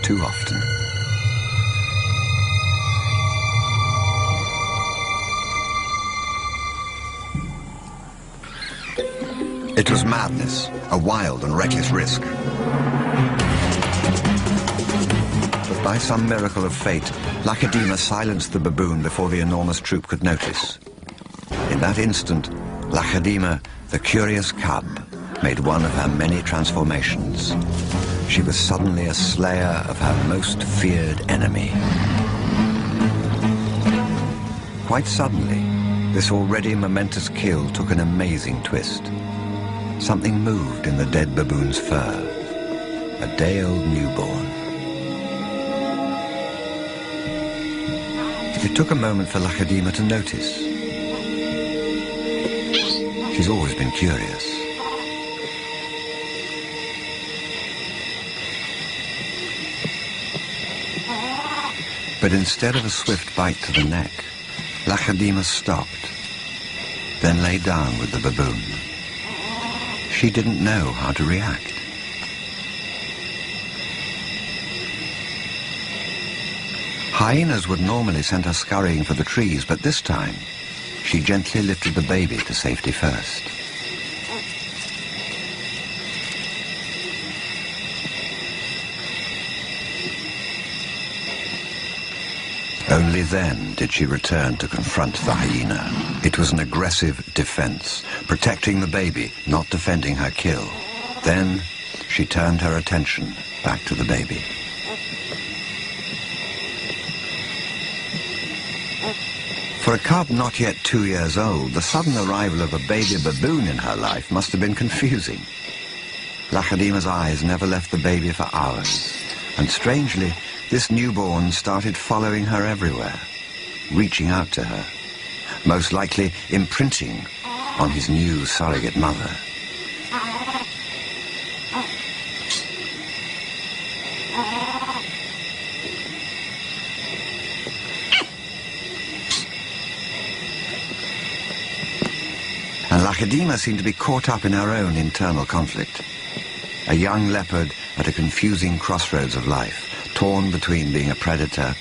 too often. It was madness, a wild and reckless risk. But by some miracle of fate, Lacedaemon silenced the baboon before the enormous troop could notice. In that instant, Lacedaemon, the curious cub, made one of her many transformations. She was suddenly a slayer of her most feared enemy. Quite suddenly, this already momentous kill took an amazing twist. Something moved in the dead baboon's fur. A day-old newborn. It took a moment for Lacedaemon to notice. She's always been curious. But instead of a swift bite to the neck, Lacedaemon stopped, then lay down with the baboon. She didn't know how to react. Hyenas would normally send her scurrying for the trees, but this time, she gently lifted the baby to safety first. Only then did she return to confront the hyena. It was an aggressive defense, protecting the baby, not defending her kill. Then she turned her attention back to the baby. For a cub not yet 2 years old, the sudden arrival of a baby baboon in her life must have been confusing. Lacedaemon's eyes never left the baby for hours, and strangely, this newborn started following her everywhere, reaching out to her, most likely imprinting on his new surrogate mother. And Lacedaemon seemed to be caught up in her own internal conflict. A young leopard at a confusing crossroads of life, torn between being a predator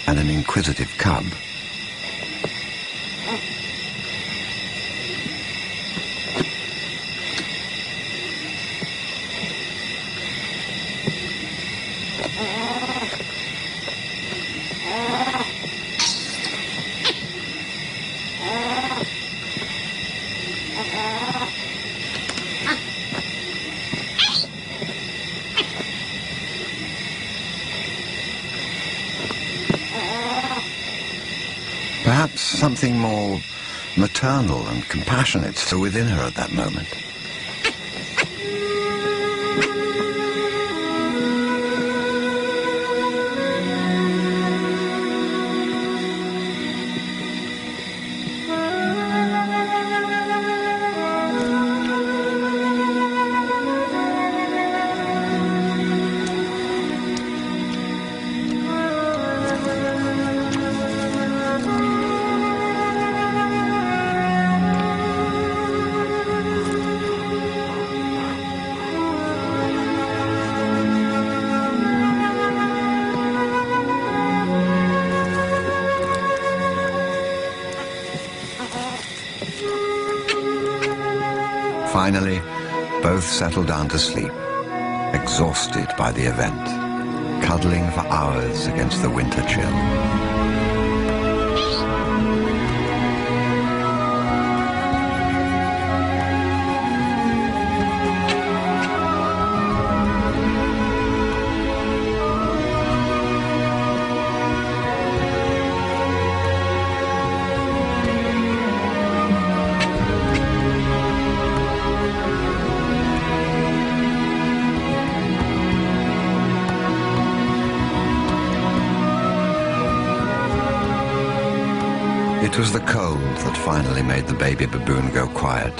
and an inquisitive cub. Perhaps something more maternal and compassionate still within her at that moment. Finally, both settled down to sleep, exhausted by the event, cuddling for hours against the winter chill. It was the cold that finally made the baby baboon go quiet.